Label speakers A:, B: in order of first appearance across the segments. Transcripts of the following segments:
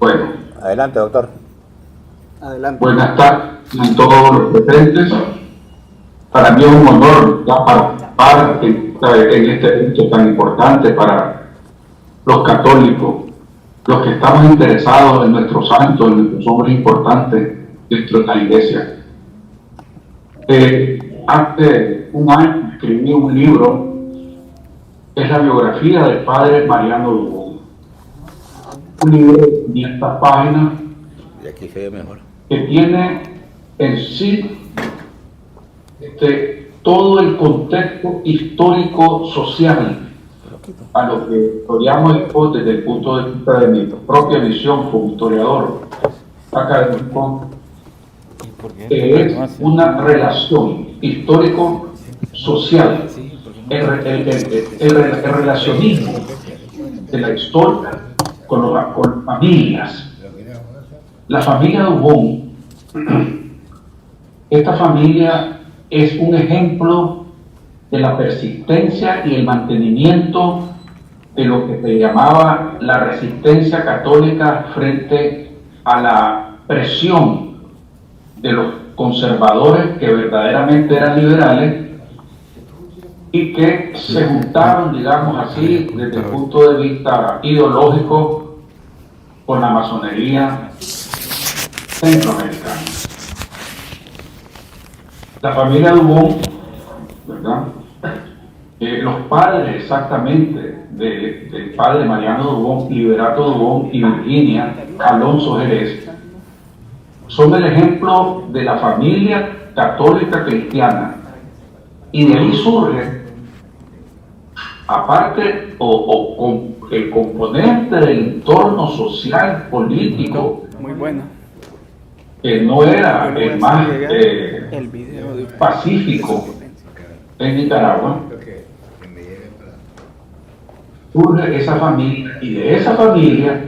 A: Bueno,
B: Adelante, doctor.
C: Adelante.
A: buenas tardes a todos los presentes. Para mí es un honor participar en este evento tan importante para los católicos, los que estamos interesados en nuestros santos, en nuestros hombres importantes dentro de la Iglesia. Hace un año escribí un libro, es la biografía del padre Mariano Dubón. Un libro de 500 páginas
B: Y aquí se ve mejor.
A: que tiene en sí todo el contexto histórico social a lo que podríamos ir desde el punto de vista de mi propia visión como historiador académico, que es una relación histórico-social, el relacionismo de la historia con familias. La familia Dubón, esta familia es un ejemplo de la persistencia y el mantenimiento de lo que se llamaba la resistencia católica frente a la presión de los conservadores que verdaderamente eran liberales y que se juntaron, digamos así, desde el punto de vista ideológico con la masonería centroamericana. La familia Dubón, ¿verdad? Los padres exactamente del padre Mariano Dubón, Liberato Dubón y Virginia Alonso Jerez, son el ejemplo de la familia católica cristiana. Y de ahí surge, aparte con el componente del entorno social, político,
C: Muy bueno.
A: que no era el más
C: El video de
A: pacífico en Nicaragua, surge esa familia, y de esa familia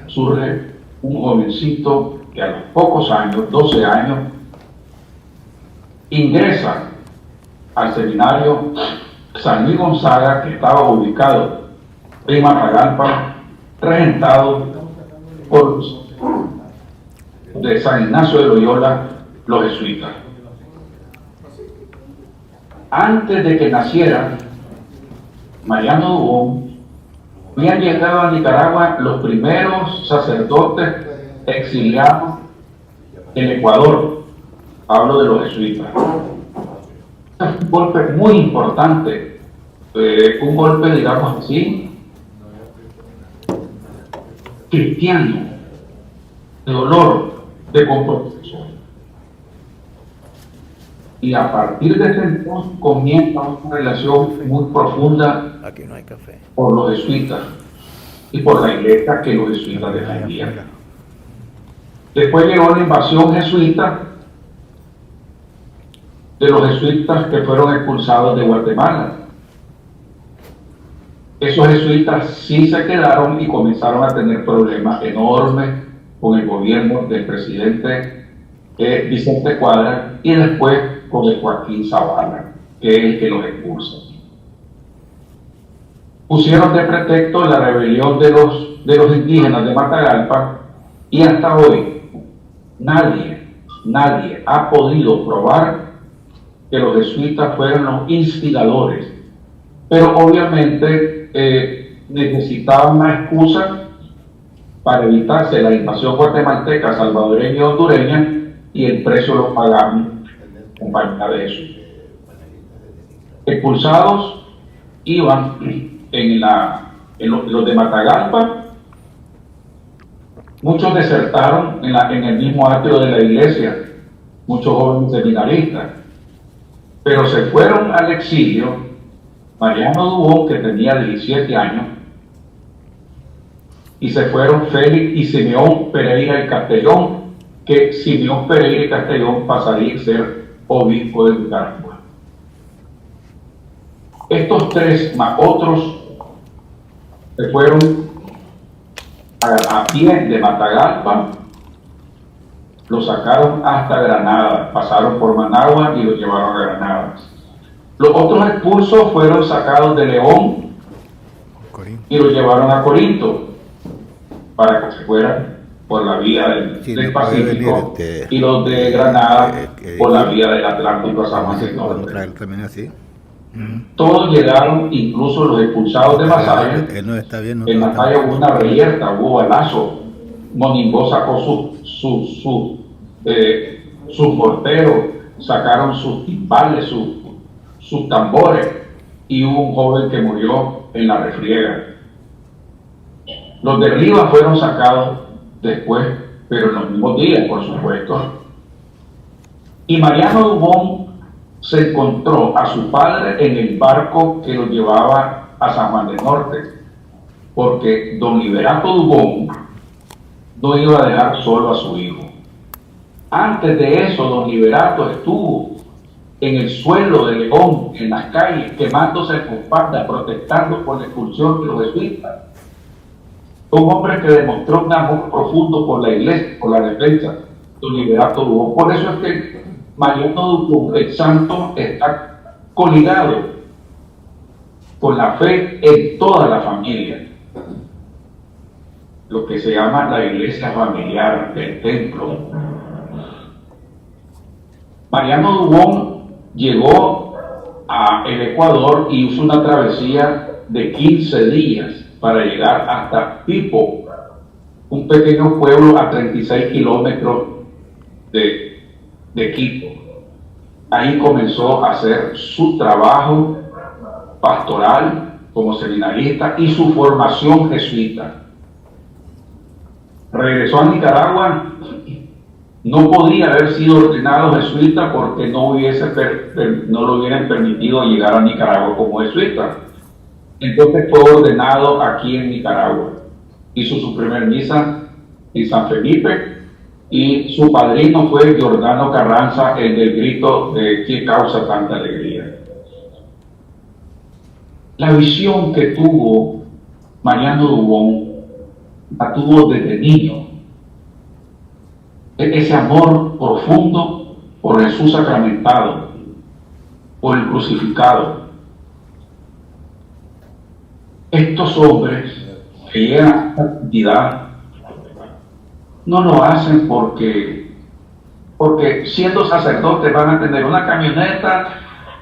A: surge un jovencito que a los pocos años, 12 años, ingresa al seminario San Luis Gonzaga, que estaba ubicado en Matagalpa, regentado por de San Ignacio de Loyola, los jesuitas. Antes de que naciera Mariano Dubón, habían llegado a Nicaragua los primeros sacerdotes exiliados del Ecuador. Hablo de los jesuitas. Es un golpe muy importante, un golpe, digamos así, cristiano, de dolor, de compromiso. Y a partir de ese entonces comienza una relación muy profunda
B: Aquí no hay café.
A: por los jesuitas y por la iglesia que los jesuitas defendían. Después llegó la invasión jesuita de los jesuitas que fueron expulsados de Guatemala. Esos jesuitas sí se quedaron y comenzaron a tener problemas enormes con el gobierno del presidente Vicente Cuadra y después con el Joaquín Zavala, que es el que los expulsa. Pusieron de pretexto la rebelión de los indígenas de Matagalpa y hasta hoy nadie ha podido probar que los jesuitas fueron los instigadores, pero obviamente necesitaban una excusa para evitarse la invasión guatemalteca, salvadoreña y hondureña, y el precio lo pagaban compañía de eso. Expulsados iban los de Matagalpa, muchos desertaron en el mismo atrio de la iglesia, muchos jóvenes seminaristas, pero se fueron al exilio. Mariano Dubón, que tenía 17 años, y se fueron Félix y Simeón Pereira y Castellón, que Simeón Pereira y Castellón pasaría a ser obispo de Nicaragua. Estos tres más otros se fueron a pie de Matagalpa, lo sacaron hasta Granada, pasaron por Managua y lo llevaron a Granada. Los otros expulsos fueron sacados de León y lo llevaron a Corinto para que se fueran por la vía del,
B: Sí,
A: del
B: no puede
A: Pacífico,
B: venir,
A: y los de Granada por la vía del Atlántico a San Juan del
B: podemos
A: Norte.
B: traer también así.
A: Todos llegaron, incluso los expulsados de Masaya.
B: Él no está bien,
A: En
B: nosotros
A: Masaya hubo
B: estamos-
A: una reyerta, hubo balazo. Monimbó sacó sus morteros, sacaron sus timbales, sus tambores, y hubo un joven que murió en la refriega. Los de Rivas fueron sacados después, pero en los mismos días, por supuesto. Y Mariano Dubón se encontró a su padre en el barco que lo llevaba a San Juan del Norte, porque don Liberato Dubón no iba a dejar solo a su hijo. Antes de eso, don Liberato estuvo en el suelo de León, en las calles, quemándose con espalda, protestando por la expulsión de los jesuitas. Un hombre que demostró un amor profundo por la iglesia, por la defensa, don Liberato Dubón. Por eso es que Mariano Dubón, el santo, está coligado con la fe en toda la familia, lo que se llama la iglesia familiar, el templo. Mariano Dubón llegó al Ecuador y hizo una travesía de 15 días para llegar hasta Pipo, un pequeño pueblo a 36 kilómetros de Quito. Ahí comenzó a hacer su trabajo pastoral como seminarista y su formación jesuita. Regresó a Nicaragua. No podía haber sido ordenado jesuita porque no lo hubieran permitido llegar a Nicaragua como jesuita. Entonces fue ordenado aquí en Nicaragua. Hizo su primer misa en San Felipe y su padrino fue Giordano Carranza, el del grito de ¿qué causa tanta alegría? La visión que tuvo Mariano Dubón la tuvo desde niño. Ese amor profundo por Jesús sacramentado, por el crucificado. Estos hombres que llegan a esta cantidad no lo hacen porque siendo sacerdotes van a tener una camioneta,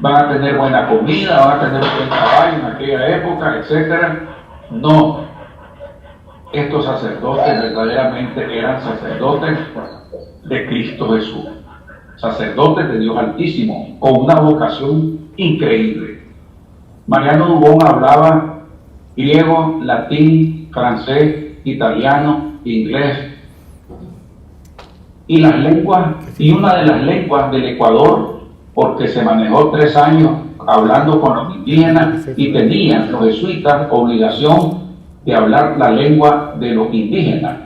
A: van a tener buena comida, van a tener un buen trabajo en aquella época, etc. No, estos sacerdotes verdaderamente eran sacerdotes de Cristo Jesús, sacerdotes de Dios Altísimo, con una vocación increíble. Mariano Dubón hablaba griego, latín, francés, italiano, inglés, y las lenguas, y una de las lenguas del Ecuador, porque se manejó 3 años hablando con los indígenas y tenían los jesuitas obligación de hablar la lengua de los indígenas.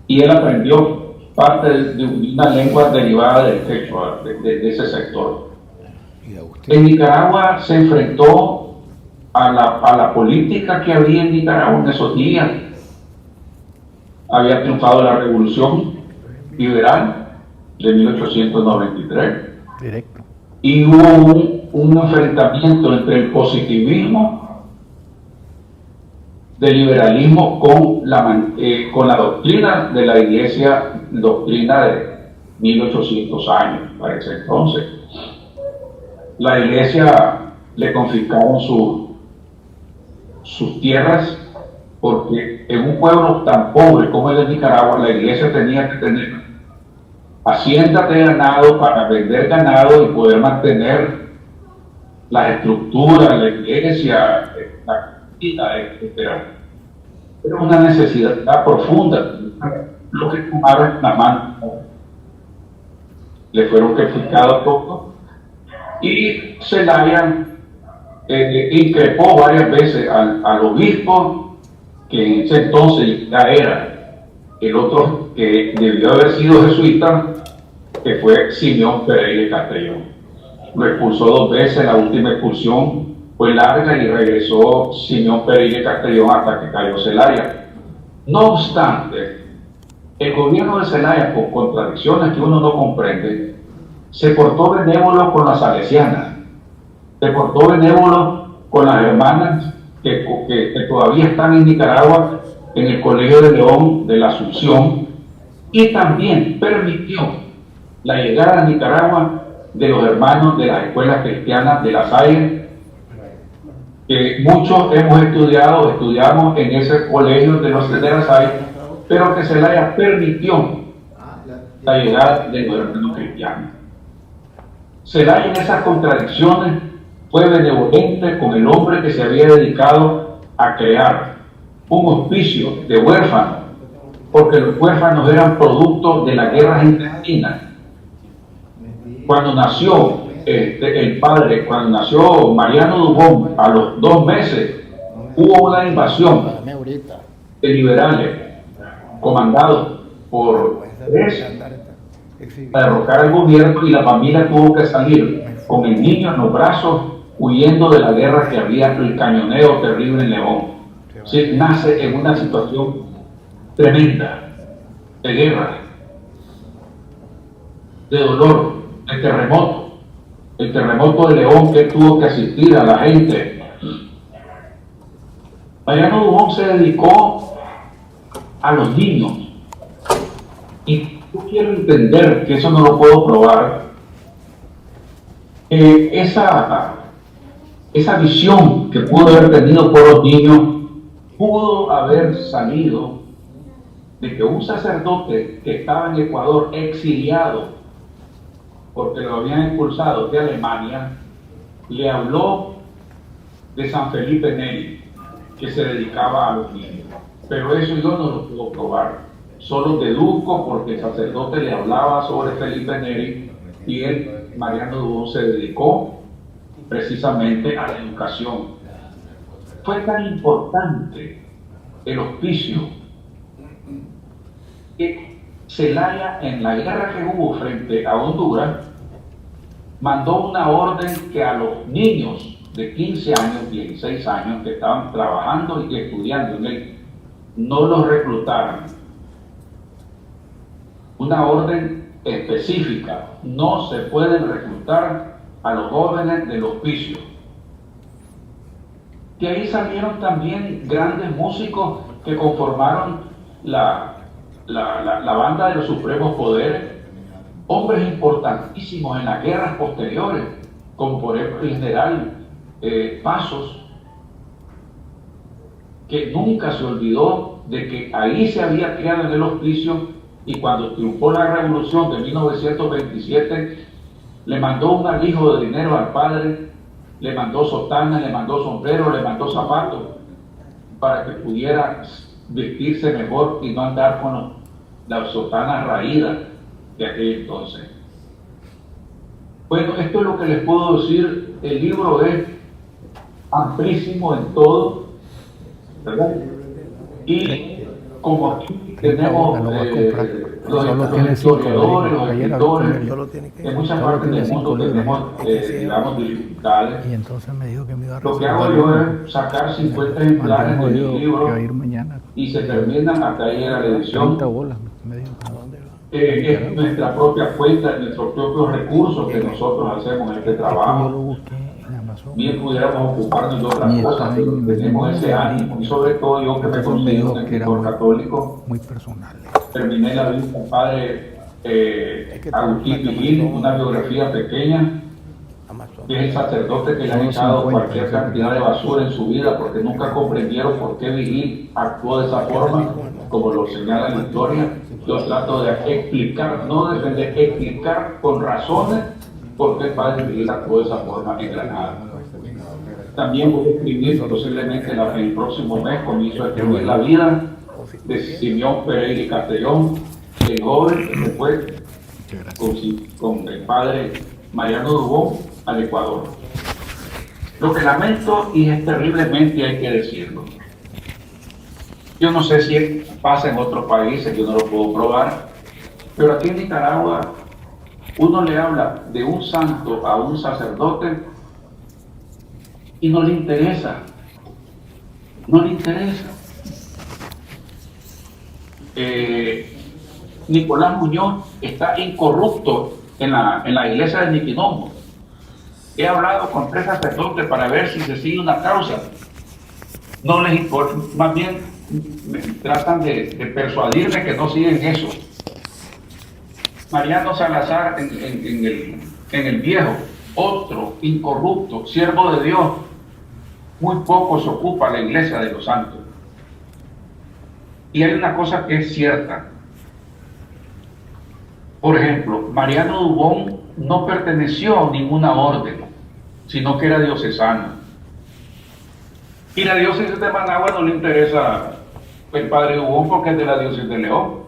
A: Y él aprendió parte de una lengua derivada del quechua, de ese sector. En Nicaragua se enfrentó a la política que había en Nicaragua en esos días. Había triunfado la revolución liberal de 1893.
B: Directo.
A: Y hubo un enfrentamiento entre el positivismo del liberalismo con la doctrina de la iglesia, doctrina de 1800 años para ese entonces. La iglesia le confiscaron sus tierras porque en un pueblo tan pobre como el de Nicaragua, la iglesia tenía que tener haciendas de ganado para vender ganado y poder mantener las estructuras, la iglesia, la vida, etc. Era una necesidad profunda. Lo que tomaron en la mano le fueron confiscados todo. Y Zelaya increpó varias veces al obispo, que en ese entonces ya era el otro que debió haber sido jesuita, que fue Simeón Pereira Castellón. Lo expulsó 2 veces, la última expulsión fue larga y regresó Simeón Pereira Castellón hasta que cayó Zelaya. No obstante, el gobierno de Zelaya, con contradicciones que uno no comprende, se portó benévolo con las salesianas, se portó benévolo con las hermanas que todavía están en Nicaragua, en el Colegio de León de la Asunción y también permitió la llegada a Nicaragua de los hermanos de las escuelas cristianas de La Salle, que muchos estudiamos en ese colegio de los de La Salle, pero que Zelaya permitió la llegada de los hermanos cristianos. Zelaya, en esas contradicciones, fue benevolente con el hombre que se había dedicado a crear un hospicio de huérfanos, porque los huérfanos eran producto de la guerra intestina. Cuando nació el padre, cuando nació Mariano Dubón, a los 2 meses, hubo una invasión de liberales comandados por para derrocar al gobierno, y la familia tuvo que salir con el niño en los brazos huyendo de la guerra que había, el cañoneo terrible en León. Sí, nace en una situación tremenda de guerra, de dolor, de terremoto. El terremoto de León que tuvo que asistir a la gente. Mariano Dubón se dedicó a los niños, y yo quiero entender que eso no lo puedo probar. Esa visión que pudo haber tenido por los niños pudo haber salido de que un sacerdote que estaba en Ecuador exiliado porque lo habían expulsado de Alemania, le habló de San Felipe Neri, que se dedicaba a los niños. Pero eso yo no lo puedo probar, solo deduzco porque el sacerdote le hablaba sobre Felipe Neri y él, Mariano Dubón, se dedicó precisamente a la educación. Fue tan importante el hospicio que Zelaya, en la guerra que hubo frente a Honduras, mandó una orden que a los niños de 15 años, 16 años que estaban trabajando y estudiando en él, no los reclutaran. Una orden específica: no se pueden reclutar a los jóvenes del hospicio. De ahí salieron también grandes músicos que conformaron la banda de los supremos poderes, hombres importantísimos en las guerras posteriores, como por ejemplo el general Pasos, que nunca se olvidó de que ahí se había criado en el hospicio, y cuando triunfó la revolución de 1927 le mandó un alijo de dinero al padre, le mandó sotana, le mandó sombrero, le mandó zapatos para que pudiera vestirse mejor y no andar con las sotanas raídas de aquel entonces. Bueno, esto es lo que les puedo decir. El libro es amplísimo en todo, ¿verdad? Y como aquí tenemos los historiadores, los escritores, en muchas partes del mundo tenemos, digamos, dificultades.
D: Y entonces me dijo que me iba a
A: Lo que hago yo es sacar 50 ejemplares de mi libro y se terminan hasta ahí en la edición. Es nuestra cuenta, nuestros propios recursos que nosotros hacemos en este trabajo. Bien pudiéramos ocuparnos de otras cosas, pero tenemos ese ánimo, y sobre todo yo que me considero un escritor católico,
D: muy personal.
A: Terminé la vida del padre Agustín Vigil, una biografía pequeña, que es el sacerdote que le han echado cualquier cantidad de basura en su vida porque nunca comprendieron por qué Vigil actuó de esa forma, como lo señala la historia. Yo trato de explicar, no defender, explicar con razones por qué el padre Vigil actuó de esa forma en Granada. También voy a escribir posiblemente el próximo mes, comienzo a escribir la vida de Simeón Pereira y Castellón, el joven que se fue con el padre Mariano Dubón al Ecuador. Lo que lamento, y es terriblemente, hay que decirlo, yo no sé si pasa en otros países, yo no lo puedo probar, pero aquí en Nicaragua uno le habla de un santo a un sacerdote y no le interesa, no le interesa. Nicolás Muñoz está incorrupto en la iglesia de Niquinongo. He hablado con 3 sacerdotes para ver si se sigue una causa. No les importa, más bien tratan de persuadirme que no siguen eso. Mariano Salazar en el viejo, otro incorrupto, siervo de Dios, muy poco se ocupa la iglesia de los santos. Y hay una cosa que es cierta. Por ejemplo, Mariano Dubón no perteneció a ninguna orden, sino que era diocesano. Y la diócesis de Managua no le interesa el padre Dubón porque es de la diócesis de León.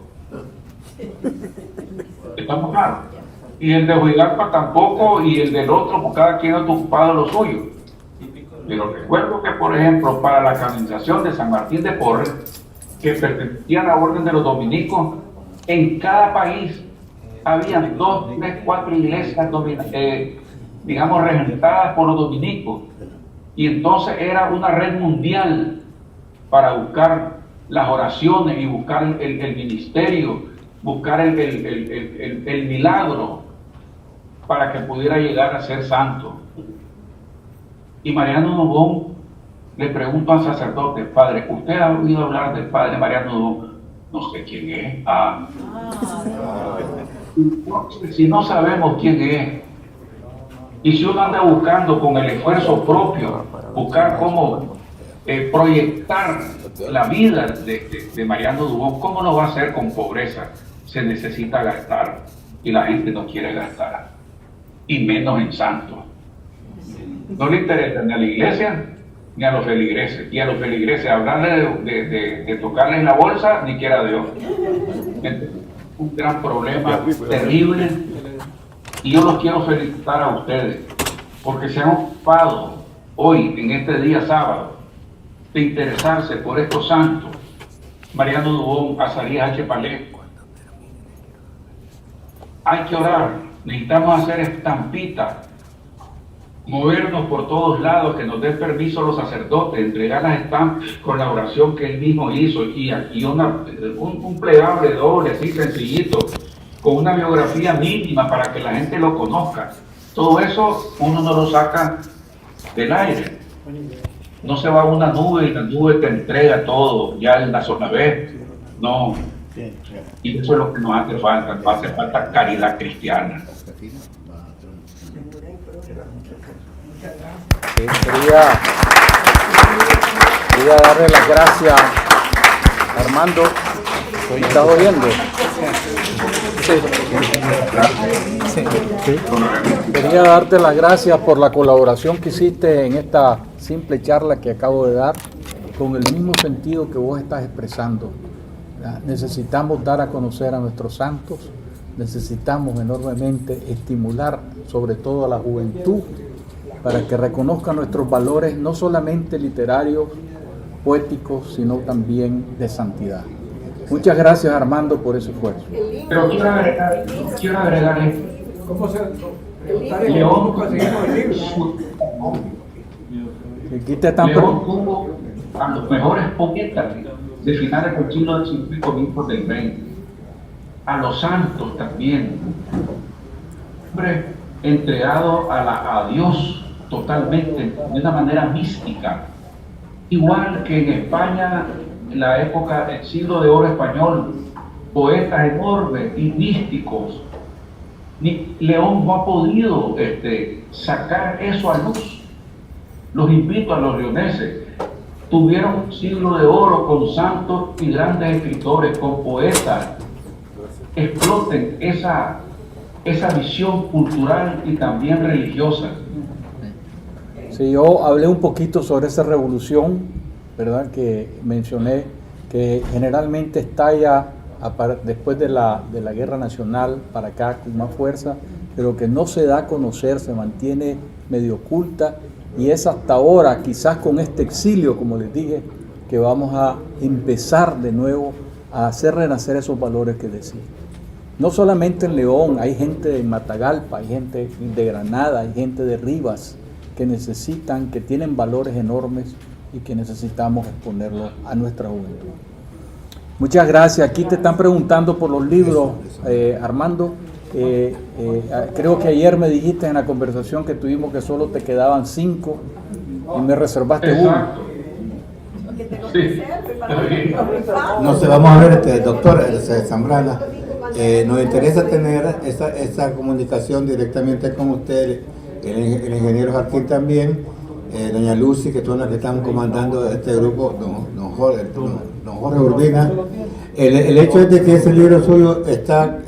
A: Estamos claros. Y el de Huigalpa tampoco, y el del otro, pues cada quien está ocupado de lo suyo. Pero recuerdo que, por ejemplo, para la canonización de San Martín de Porres, que pertenecía a la orden de los dominicos, en cada país había 2, 3, 4 iglesias digamos regentadas por los dominicos, y entonces era una red mundial para buscar las oraciones y buscar el ministerio, buscar el milagro para que pudiera llegar a ser santo. Y Mariano Dubón le pregunta al sacerdote: padre, ¿usted ha oído hablar del padre Mariano Dubón? No sé quién es. Si no sabemos quién es, y si uno anda buscando con el esfuerzo propio, buscar cómo proyectar la vida de Mariano Dubón, ¿cómo lo va a hacer con pobreza? Se necesita gastar, y la gente no quiere gastar, y menos en santos. No le interesa ni a la iglesia ni a los feligreses, y a los feligreses hablarle de tocarles la bolsa, ni quiera Dios. Un gran problema terrible, y yo los quiero felicitar a ustedes porque se han ocupado hoy, en este día sábado, de interesarse por estos santos: Mariano Dubón, Azarías H. Palé. Hay que orar, necesitamos hacer estampitas, movernos por todos lados, que nos den permiso los sacerdotes, entregar las estampas con la oración que él mismo hizo, y aquí un plegable doble, así sencillito, con una biografía mínima para que la gente lo conozca. Todo eso uno no lo saca del aire. No se va a una nube y la nube te entrega todo ya en la zona B. No. Y eso es lo que nos hace falta. Nos hace falta caridad cristiana.
D: Sí, quería darle las gracias a Armando. ¿Me estás oyendo? Sí. Quería darte las gracias por la colaboración que hiciste en esta simple charla que acabo de dar, con el mismo sentido que vos estás expresando. Necesitamos dar a conocer a nuestros santos, necesitamos enormemente estimular sobre todo a la juventud para que reconozca nuestros valores, no solamente literarios, poéticos, sino también de santidad. Muchas gracias, Armando, por ese esfuerzo.
A: Pero quiero agregarle, León, León tuvo a los mejores poetas de finales del siglo XIX y comienzos del XX, a los santos también, hombre entregado a Dios totalmente, de una manera mística, igual que en España, en la época del siglo de oro español, poetas enormes y místicos. León no ha podido sacar eso a luz. Los invito a los leoneses: tuvieron un siglo de oro con santos y grandes escritores, con poetas. Exploten esa visión cultural y también religiosa.
D: Sí, yo hablé un poquito sobre esa revolución, ¿verdad? Que mencioné, que generalmente estalla después de la guerra nacional para acá con más fuerza, pero que no se da a conocer, se mantiene medio oculta, y es hasta ahora, quizás con este exilio, como les dije, que vamos a empezar de nuevo a hacer renacer esos valores que decía. No solamente en León, hay gente de Matagalpa, hay gente de Granada, hay gente de Rivas que necesitan, que tienen valores enormes y que necesitamos exponerlos a nuestra juventud. Muchas gracias. Aquí te están preguntando por los libros, Armando. Creo que ayer me dijiste en la conversación que tuvimos que solo te quedaban 5 y me reservaste uno.
A: Sí.
E: No sé, vamos a ver, doctor Zambrana, nos interesa tener esa comunicación directamente con usted, el ingeniero Jarquín también, doña Lucy, que son las que están comandando este grupo, don Jorge Urbina. El hecho es de que ese libro suyo está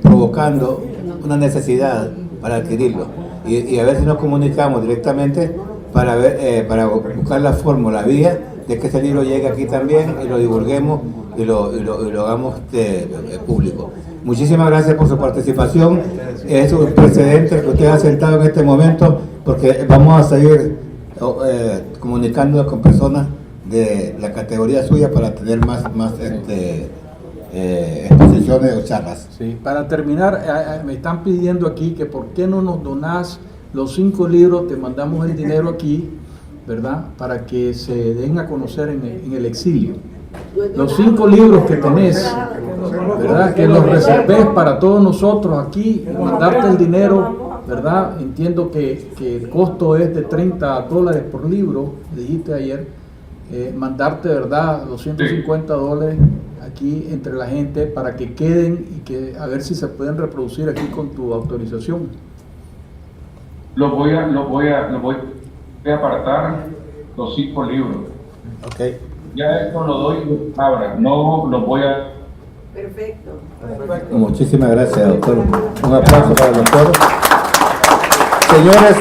E: provocando una necesidad para adquirirlo y a ver si nos comunicamos directamente para ver, para buscar la fórmula, la vía de que ese libro llegue aquí también y lo divulguemos y lo hagamos público. Muchísimas gracias por su participación. Es un precedente que usted ha sentado en este momento, porque vamos a seguir comunicándonos con personas de la categoría suya para tener más exposiciones o charlas.
D: Sí, para terminar, me están pidiendo aquí que por qué no nos donás los 5 libros, te mandamos el dinero aquí, ¿verdad? Para que se den a conocer en el exilio. Los 5 libros que tenés, ¿verdad? Que los reserves para todos nosotros aquí, mandarte el dinero, ¿verdad? Entiendo que el costo es de $30 por libro, dijiste ayer, mandarte, ¿verdad? Los $150 aquí entre la gente para que queden y que a ver si se pueden reproducir aquí con tu autorización.
A: Lo voy a apartar los 5 libros.
E: Ok.
A: Ya esto lo doy ahora, no lo voy a...
F: Perfecto.
E: Muchísimas gracias, doctor. Un aplauso para el doctor. Señores.